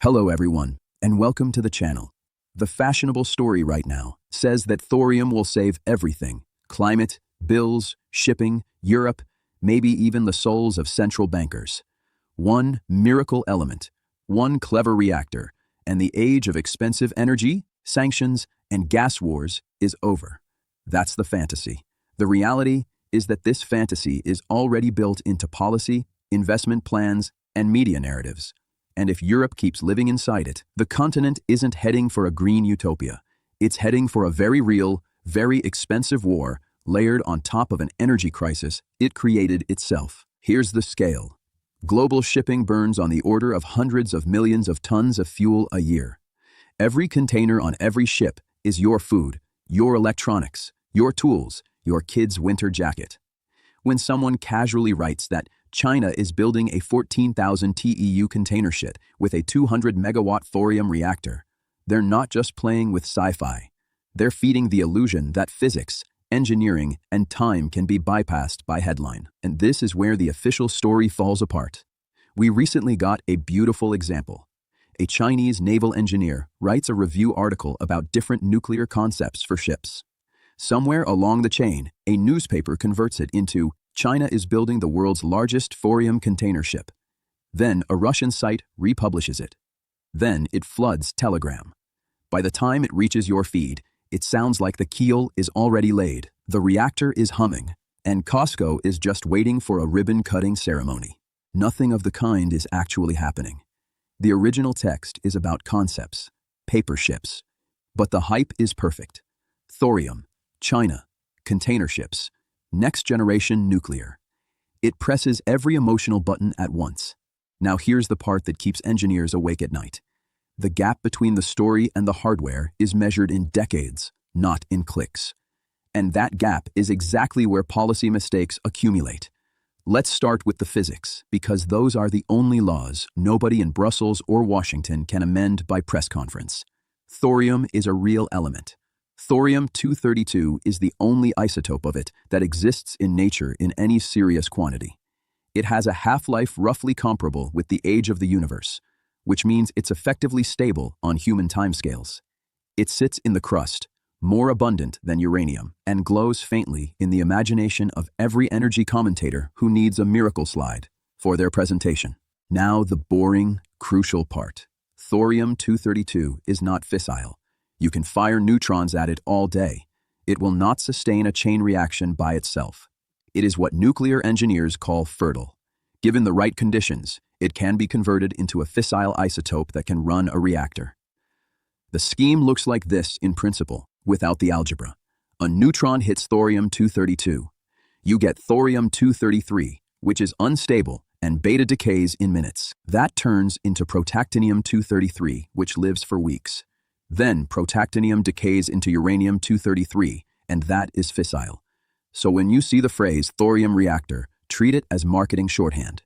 Hello everyone, and welcome to the channel. The fashionable story right now says that thorium will save everything: climate, bills, shipping, Europe, maybe even the souls of central bankers. One miracle element, one clever reactor, and the age of expensive energy, sanctions, and gas wars is over. That's the fantasy. The reality is that this fantasy is already built into policy, investment plans, and media narratives. And if Europe keeps living inside it, the continent isn't heading for a green utopia. It's heading for a very real, very expensive war layered on top of an energy crisis it created itself. Here's the scale. Global shipping burns on the order of hundreds of millions of tons of fuel a year. Every container on every ship is your food, your electronics, your tools, your kid's winter jacket. When someone casually writes that China is building a 14,000 TEU container ship with a 200-megawatt thorium reactor, they're not just playing with sci-fi. They're feeding the illusion that physics, engineering, and time can be bypassed by headline. And this is where the official story falls apart. We recently got a beautiful example. A Chinese naval engineer writes a review article about different nuclear concepts for ships. Somewhere along the chain, a newspaper converts it into "China is building the world's largest thorium container ship." Then a Russian site republishes it. Then it floods Telegram. By the time it reaches your feed, it sounds like the keel is already laid, the reactor is humming, and Costco is just waiting for a ribbon-cutting ceremony. Nothing of the kind is actually happening. The original text is about concepts, paper ships. But the hype is perfect. Thorium, China, container ships, next-generation nuclear. It presses every emotional button at once. Now here's the part that keeps engineers awake at night. The gap between the story and the hardware is measured in decades, not in clicks. And that gap is exactly where policy mistakes accumulate. Let's start with the physics, because those are the only laws nobody in Brussels or Washington can amend by press conference. Thorium is a real element. Thorium-232 is the only isotope of it that exists in nature in any serious quantity. It has a half-life roughly comparable with the age of the universe, which means it's effectively stable on human timescales. It sits in the crust, more abundant than uranium, and glows faintly in the imagination of every energy commentator who needs a miracle slide for their presentation. Now the boring, crucial part. Thorium-232 is not fissile. You can fire neutrons at it all day. It will not sustain a chain reaction by itself. It is what nuclear engineers call fertile. Given the right conditions, it can be converted into a fissile isotope that can run a reactor. The scheme looks like this in principle, without the algebra. A neutron hits thorium-232. You get thorium-233, which is unstable and beta decays in minutes. That turns into protactinium-233, which lives for weeks. Then protactinium decays into uranium-233, and that is fissile. So when you see the phrase thorium reactor, treat it as marketing shorthand.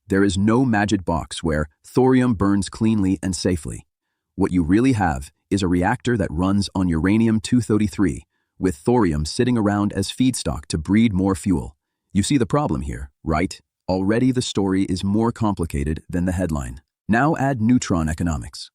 There is no magic box where thorium burns cleanly and safely. What you really have is a reactor that runs on uranium-233, with thorium sitting around as feedstock to breed more fuel. You see the problem here, right? Already the story is more complicated than the headline. Now add neutron economics.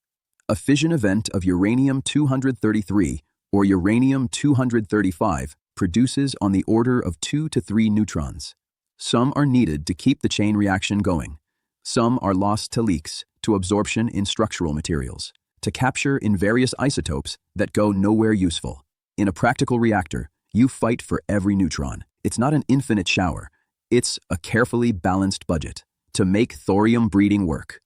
A fission event of uranium-233 or uranium-235 produces on the order of 2 to 3 neutrons. Some are needed to keep the chain reaction going. Some are lost to leaks, to absorption in structural materials, to capture in various isotopes that go nowhere useful. In a practical reactor, you fight for every neutron. It's not an infinite shower. It's a carefully balanced budget to make thorium breeding work.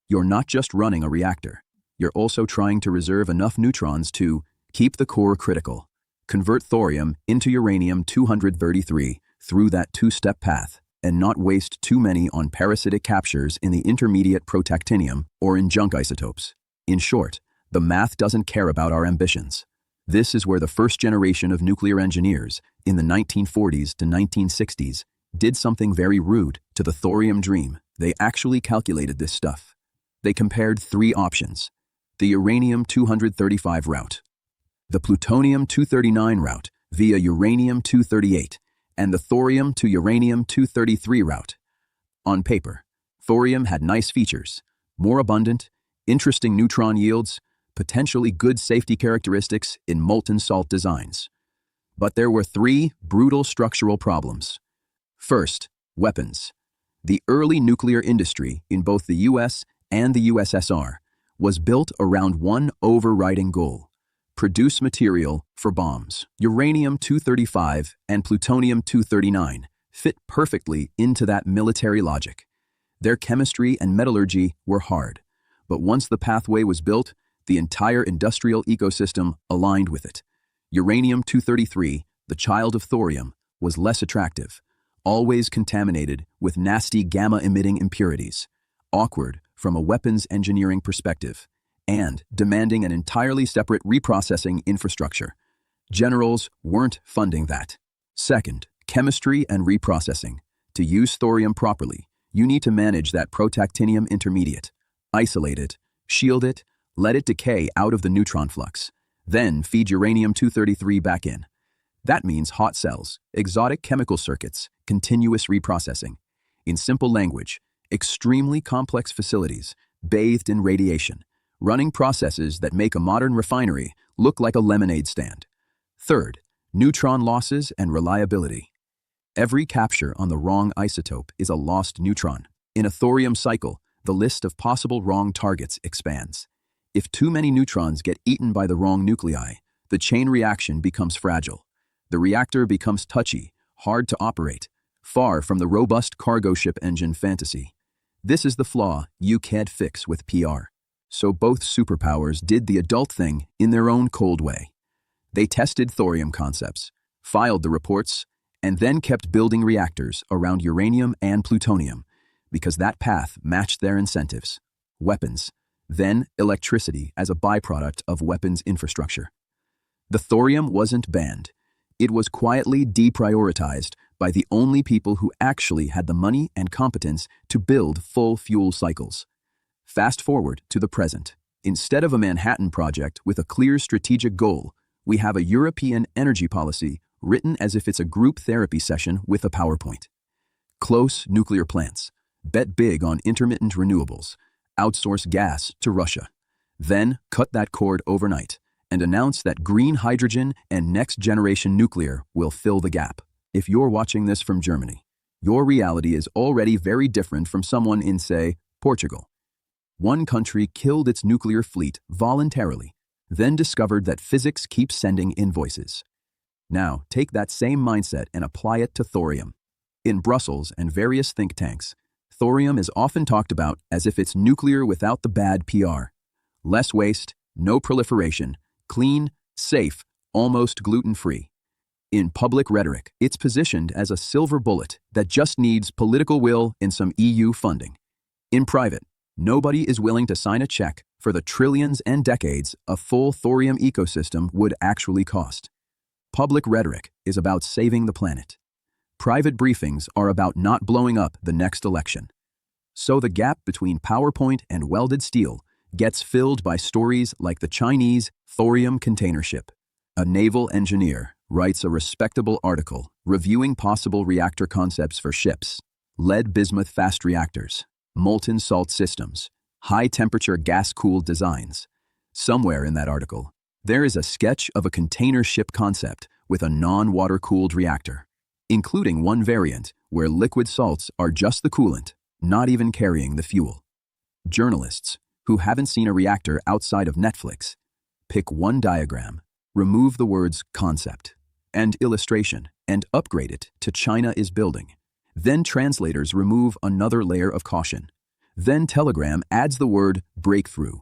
You're not just running a reactor. You're also trying to reserve enough neutrons to keep the core critical, convert thorium into uranium-233 through that two-step path, and not waste too many on parasitic captures in the intermediate protactinium or in junk isotopes. In short, the math doesn't care about our ambitions. This is where the first generation of nuclear engineers in the 1940s to 1960s did something very rude to the thorium dream. They actually calculated this stuff. They compared 3 options: the uranium-235 route, the plutonium-239 route via uranium-238, and the thorium to uranium-233 route. On paper, thorium had nice features: more abundant, Interesting neutron yields, potentially good safety characteristics in molten salt designs. But there were three brutal structural problems. First, weapons. The early nuclear industry in both the US and the USSR was built around one overriding goal: produce material for bombs. Uranium-235 and plutonium-239 fit perfectly into that military logic. Their chemistry and metallurgy were hard, but once the pathway was built, the entire industrial ecosystem aligned with it. Uranium-233, the child of thorium, was less attractive, always contaminated with nasty gamma-emitting impurities, awkward from a weapons engineering perspective, and demanding an entirely separate reprocessing infrastructure. Generals weren't funding that. Second, chemistry and reprocessing. To use thorium properly, you need to manage that protactinium intermediate, isolate it, shield it, let it decay out of the neutron flux, then feed uranium-233 back in. That means hot cells, exotic chemical circuits, continuous reprocessing. In simple language, extremely complex facilities, bathed in radiation, running processes that make a modern refinery look like a lemonade stand. Third, neutron losses and reliability. Every capture on the wrong isotope is a lost neutron. In a thorium cycle, the list of possible wrong targets expands. If too many neutrons get eaten by the wrong nuclei, the chain reaction becomes fragile. The reactor becomes touchy, hard to operate, far from the robust cargo ship engine fantasy. This is the flaw you can't fix with PR. So both superpowers did the adult thing in their own cold way. They tested thorium concepts, filed the reports, and then kept building reactors around uranium and plutonium, because that path matched their incentives. Weapons, then electricity as a byproduct of weapons infrastructure. The thorium wasn't banned. It was quietly deprioritized by the only people who actually had the money and competence to build full fuel cycles. Fast forward to the present. Instead of a Manhattan Project with a clear strategic goal, we have a European energy policy written as if it's a group therapy session with a PowerPoint. Close nuclear plants. Bet big on intermittent renewables. Outsource gas to Russia. Then cut that cord overnight and announce that green hydrogen and next-generation nuclear will fill the gap. If you're watching this from Germany, your reality is already very different from someone in, say, Portugal. One country killed its nuclear fleet voluntarily, then discovered that physics keeps sending invoices. Now, take that same mindset and apply it to thorium. In Brussels and various think tanks, thorium is often talked about as if it's nuclear without the bad PR. Less waste, no proliferation, clean, safe, almost gluten-free. In public rhetoric, it's positioned as a silver bullet that just needs political will and some EU funding. In private, nobody is willing to sign a check for the trillions and decades a full thorium ecosystem would actually cost. Public rhetoric is about saving the planet. Private briefings are about not blowing up the next election. So the gap between PowerPoint and welded steel gets filled by stories like the Chinese thorium container ship. A naval engineer writes a respectable article reviewing possible reactor concepts for ships: lead-bismuth fast reactors, molten salt systems, high-temperature gas-cooled designs. Somewhere in that article, there is a sketch of a container ship concept with a non-water-cooled reactor, including one variant where liquid salts are just the coolant, not even carrying the fuel. Journalists, who haven't seen a reactor outside of Netflix, pick one diagram, remove the words concept and illustration, and upgrade it to China is building. Then translators remove another layer of caution. Then Telegram adds the word breakthrough.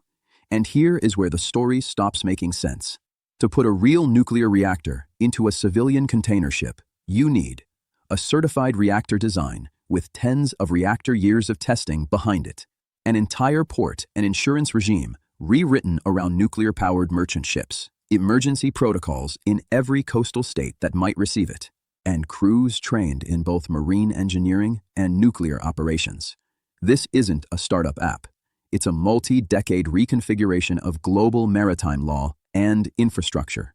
And here is where the story stops making sense. To put a real nuclear reactor into a civilian container ship, you need a certified reactor design with tens of reactor years of testing behind it, an entire port and insurance regime rewritten around nuclear-powered merchant ships, emergency protocols in every coastal state that might receive it, and crews trained in both marine engineering and nuclear operations. This isn't a startup app. It's a multi-decade reconfiguration of global maritime law and infrastructure.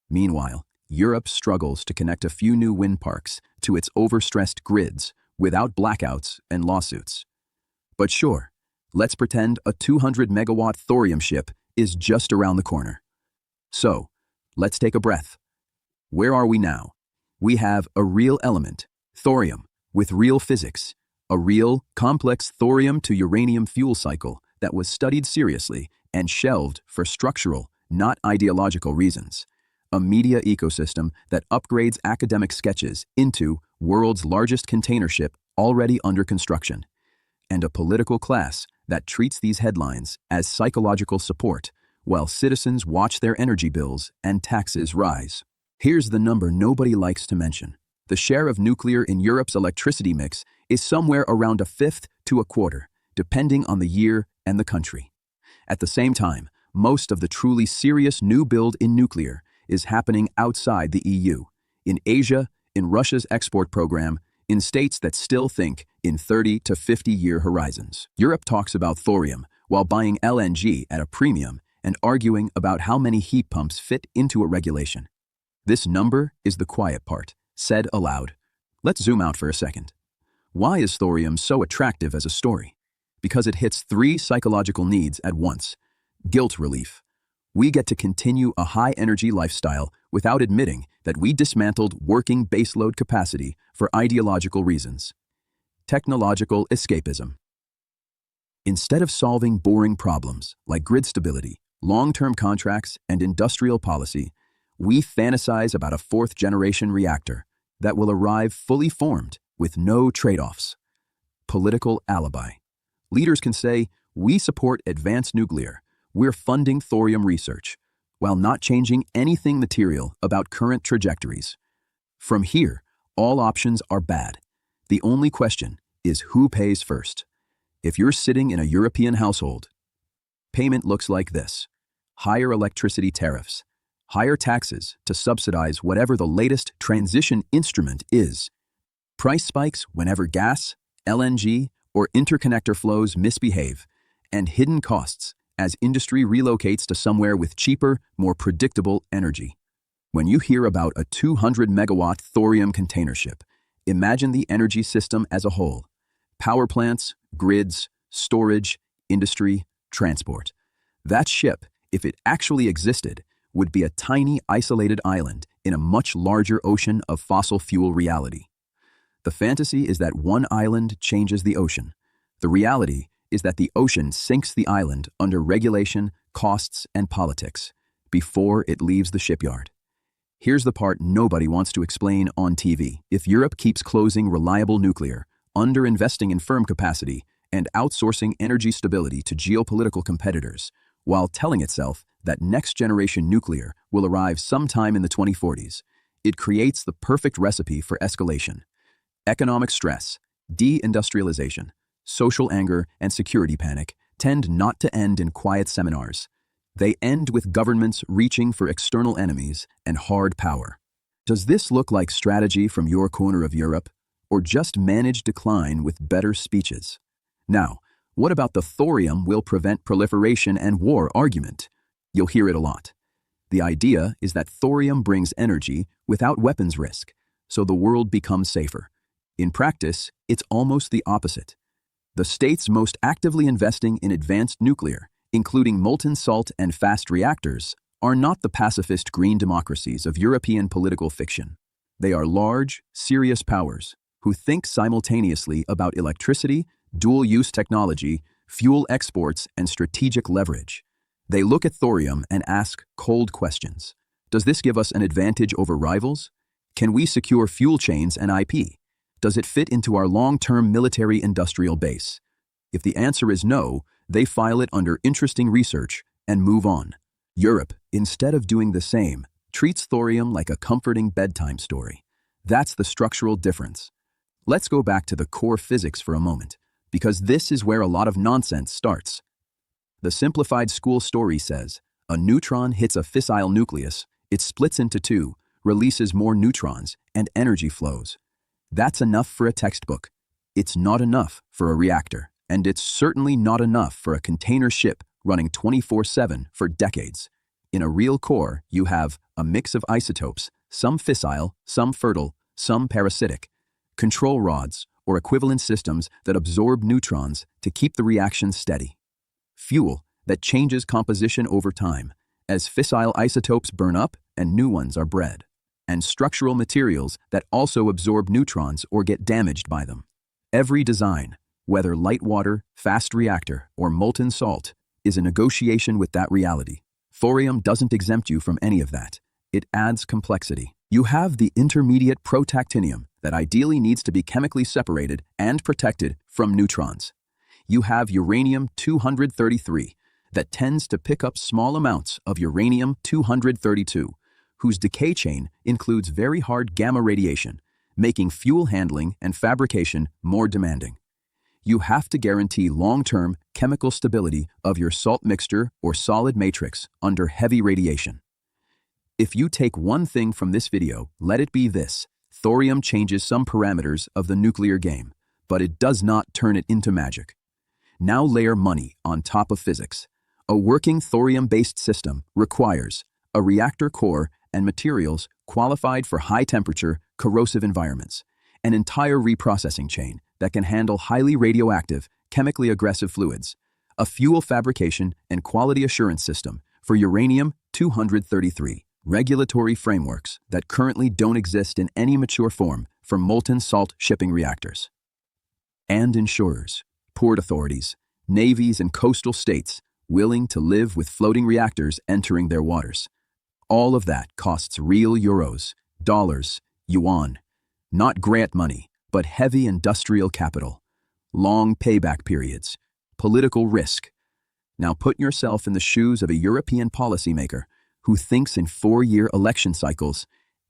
Meanwhile, Europe struggles to connect a few new wind parks to its overstressed grids without blackouts and lawsuits. But sure, Let's pretend a 200-megawatt thorium ship is just around the corner. So, let's take a breath. Where are we now? We have a real element, thorium, with real physics, a real, complex thorium-to-uranium fuel cycle that was studied seriously and shelved for structural, not ideological reasons. A media ecosystem that upgrades academic sketches into world's largest container ship already under construction. And a political class that treats these headlines as psychological support while citizens watch their energy bills and taxes rise. Here's the number nobody likes to mention. The share of nuclear in Europe's electricity mix is somewhere around a fifth to a quarter, depending on the year and the country. At the same time, most of the truly serious new build in nuclear is happening outside the EU, in Asia, in Russia's export program, in states that still think in 30 to 50-year horizons. Europe talks about thorium while buying LNG at a premium and arguing about how many heat pumps fit into a regulation. This number is the quiet part, said aloud. Let's zoom out for a second. Why is thorium so attractive as a story? Because it hits three psychological needs at once. Guilt relief. We get to continue a high-energy lifestyle without admitting that we dismantled working baseload capacity for ideological reasons. Technological escapism. Instead of solving boring problems like grid stability, long-term contracts, and industrial policy, we fantasize about a fourth-generation reactor that will arrive fully formed with no trade-offs. Political alibi. Leaders can say, we support advanced nuclear, we're funding thorium research, while not changing anything material about current trajectories. From here, all options are bad. The only question is who pays first. If you're sitting in a European household, payment looks like this: higher electricity tariffs, higher taxes to subsidize whatever the latest transition instrument is, price spikes whenever gas, LNG, or interconnector flows misbehave, and hidden costs as industry relocates to somewhere with cheaper, more predictable energy. When you hear about a 200-megawatt thorium container ship, imagine the energy system as a whole: power plants, grids, storage, industry, transport. That ship, if it actually existed, would be a tiny, isolated island in a much larger ocean of fossil fuel reality. The fantasy is that one island changes the ocean. The reality is that the ocean sinks the island under regulation, costs, and politics before it leaves the shipyard. Here's the part nobody wants to explain on TV. If Europe keeps closing reliable nuclear, underinvesting in firm capacity, and outsourcing energy stability to geopolitical competitors, while telling itself that next-generation nuclear will arrive sometime in the 2040s, it creates the perfect recipe for escalation. Economic stress, deindustrialization, social anger, and security panic tend not to end in quiet seminars. They end with governments reaching for external enemies and hard power. Does this look like strategy from your corner of Europe, or just managed decline with better speeches? Now, what about the thorium will prevent proliferation and war argument? You'll hear it a lot. The idea is that thorium brings energy without weapons risk, so the world becomes safer. In practice, it's almost the opposite. The states most actively investing in advanced nuclear, including molten-salt and fast reactors, are not the pacifist green democracies of European political fiction. They are large, serious powers who think simultaneously about electricity, dual-use technology, fuel exports, and strategic leverage. They look at thorium and ask cold questions. Does this give us an advantage over rivals? Can we secure fuel chains and IP? Does it fit into our long-term military-industrial base? If the answer is no, they file it under interesting research and move on. Europe, instead of doing the same, treats thorium like a comforting bedtime story. That's the structural difference. Let's go back to the core physics for a moment, because this is where a lot of nonsense starts. The simplified school story says, a neutron hits a fissile nucleus, it splits into two, releases more neutrons, and energy flows. That's enough for a textbook. It's not enough for a reactor, and it's certainly not enough for a container ship running 24/7 for decades. In a real core, you have a mix of isotopes, some fissile, some fertile, some parasitic, control rods, or equivalent systems that absorb neutrons to keep the reaction steady. Fuel that changes composition over time, as fissile isotopes burn up and new ones are bred. And structural materials that also absorb neutrons or get damaged by them. Every design, whether light water, fast reactor, or molten salt, is a negotiation with that reality. Thorium doesn't exempt you from any of that. It adds complexity. You have the intermediate protactinium that ideally needs to be chemically separated and protected from neutrons. You have uranium-233 that tends to pick up small amounts of uranium-232, whose decay chain includes very hard gamma radiation, making fuel handling and fabrication more demanding. You have to guarantee long-term chemical stability of your salt mixture or solid matrix under heavy radiation. If you take one thing from this video, let it be this: thorium changes some parameters of the nuclear game, but it does not turn it into magic. Now layer money on top of physics. A working thorium-based system requires a reactor core and materials qualified for high-temperature, corrosive environments, an entire reprocessing chain that can handle highly radioactive, chemically aggressive fluids, a fuel fabrication and quality assurance system for uranium-233, regulatory frameworks that currently don't exist in any mature form for molten salt shipping reactors, and insurers, port authorities, navies, and coastal states willing to live with floating reactors entering their waters. All of that costs real euros, dollars, yuan, not grant money, but heavy industrial capital, long payback periods, political risk. Now put yourself in the shoes of a European policymaker who thinks in 4-year election cycles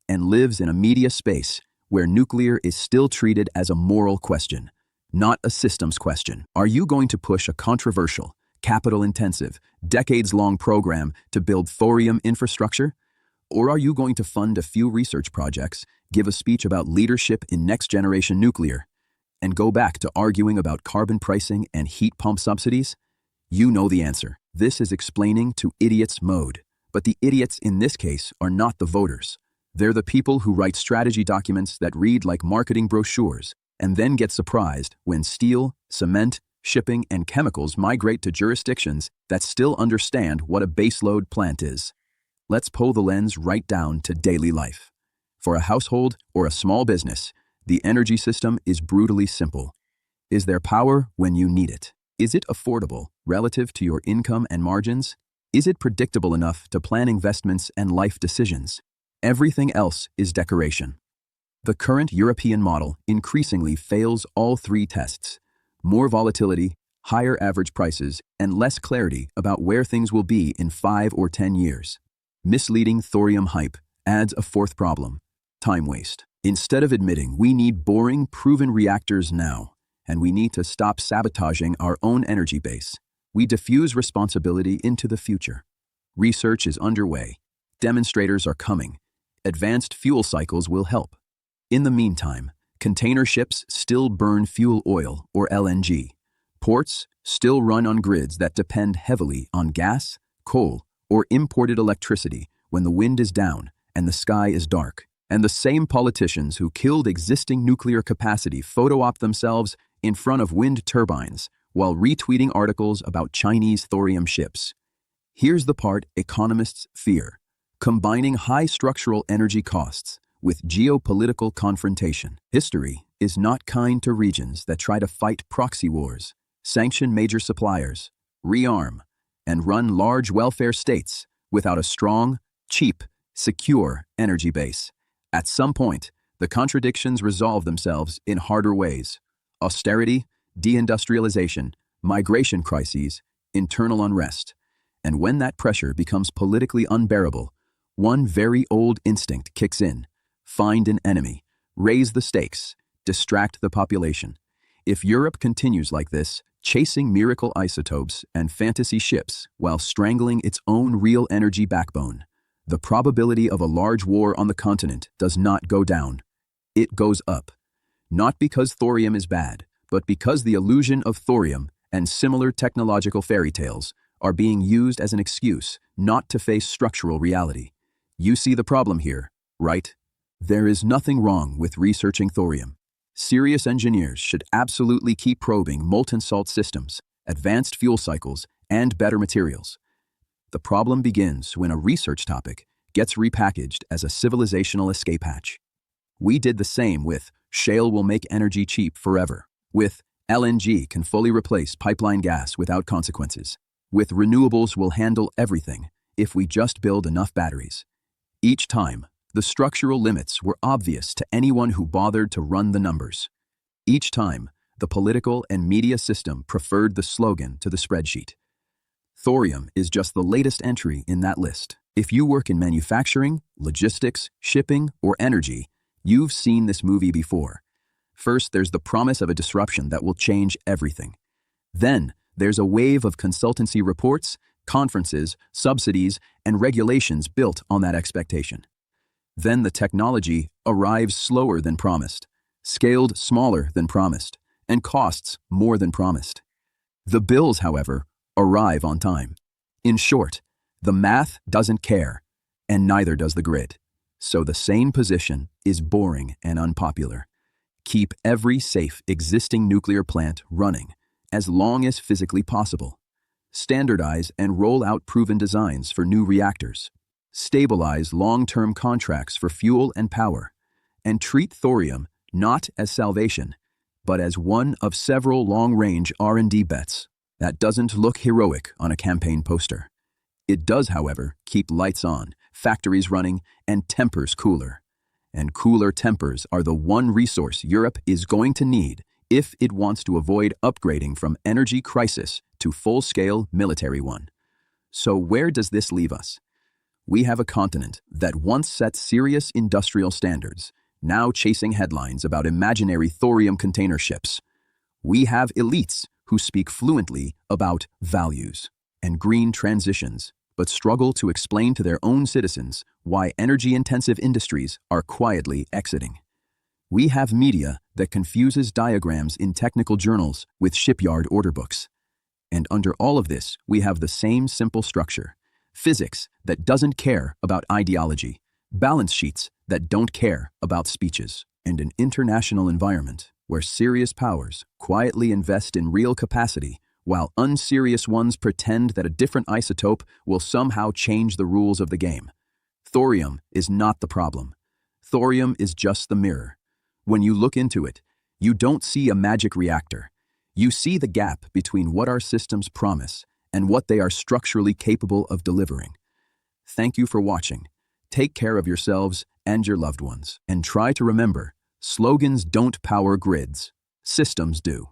and lives in a media space where nuclear is still treated as a moral question, not a systems question. Are you going to push a controversial, capital-intensive, decades-long program to build thorium infrastructure? Or are you going to fund a few research projects, give a speech about leadership in next-generation nuclear, and go back to arguing about carbon pricing and heat pump subsidies? You know the answer. This is explaining to idiots mode. But the idiots in this case are not the voters. They're the people who write strategy documents that read like marketing brochures and then get surprised when steel, cement, shipping, and chemicals migrate to jurisdictions that still understand what a baseload plant is. Let's pull the lens right down to daily life. For a household or a small business, the energy system is brutally simple. Is there power when you need it? Is it affordable relative to your income and margins? Is it predictable enough to plan investments and life decisions? Everything else is decoration. The current European model increasingly fails all three tests: more volatility, higher average prices, and less clarity about where things will be in 5 or 10 years. Misleading thorium hype adds a fourth problem: time waste. Instead of admitting we need boring, proven reactors now, and we need to stop sabotaging our own energy base, we diffuse responsibility into the future. Research is underway. Demonstrators are coming. Advanced fuel cycles will help. In the meantime, container ships still burn fuel oil or LNG. Ports still run on grids that depend heavily on gas, coal, or imported electricity when the wind is down and the sky is dark. And the same politicians who killed existing nuclear capacity photo-op themselves in front of wind turbines while retweeting articles about Chinese thorium ships. Here's the part economists fear: combining high structural energy costs with geopolitical confrontation. History is not kind to regions that try to fight proxy wars, sanction major suppliers, rearm, and run large welfare states without a strong, cheap, secure energy base. At some point, the contradictions resolve themselves in harder ways: austerity, deindustrialization, migration crises, internal unrest. And when that pressure becomes politically unbearable, one very old instinct kicks in: find an enemy, raise the stakes, distract the population. If Europe continues like this, chasing miracle isotopes and fantasy ships while strangling its own real energy backbone, the probability of a large war on the continent does not go down. It goes up. Not because thorium is bad, but because the illusion of thorium and similar technological fairy tales are being used as an excuse not to face structural reality. You see the problem here, right? There is nothing wrong with researching thorium. Serious engineers should absolutely keep probing molten salt systems, advanced fuel cycles, and better materials. The problem begins when a research topic gets repackaged as a civilizational escape hatch. We did the same with shale will make energy cheap forever, with LNG can fully replace pipeline gas without consequences, with renewables will handle everything if we just build enough batteries. Each time, the structural limits were obvious to anyone who bothered to run the numbers. Each time, the political and media system preferred the slogan to the spreadsheet. Thorium is just the latest entry in that list. If you work in manufacturing, logistics, shipping, or energy, you've seen this movie before. First, there's the promise of a disruption that will change everything. Then, there's a wave of consultancy reports, conferences, subsidies, and regulations built on that expectation. Then the technology arrives slower than promised, scaled smaller than promised, and costs more than promised. The bills, however, arrive on time. In short, the math doesn't care, and neither does the grid. So the sane position is boring and unpopular. Keep every safe existing nuclear plant running as long as physically possible. Standardize and roll out proven designs for new reactors. Stabilize long-term contracts for fuel and power. And treat thorium not as salvation, but as one of several long-range R&D bets that doesn't look heroic on a campaign poster. It does, however, keep lights on, factories running, and tempers cooler. And cooler tempers are the one resource Europe is going to need if it wants to avoid upgrading from energy crisis to full-scale military one. So where does this leave us? We have a continent that once set serious industrial standards, now chasing headlines about imaginary thorium container ships. We have elites who speak fluently about values and green transitions, but struggle to explain to their own citizens why energy-intensive industries are quietly exiting. We have media that confuses diagrams in technical journals with shipyard order books. And under all of this, we have the same simple structure: physics that doesn't care about ideology, balance sheets that don't care about speeches, and an international environment where serious powers quietly invest in real capacity while unserious ones pretend that a different isotope will somehow change the rules of the game. Thorium is not the problem. Thorium is just the mirror. When you look into it, you don't see a magic reactor. You see the gap between what our systems promise and what they are structurally capable of delivering. Thank you for watching. Take care of yourselves and your loved ones, and try to remember, slogans don't power grids, systems do.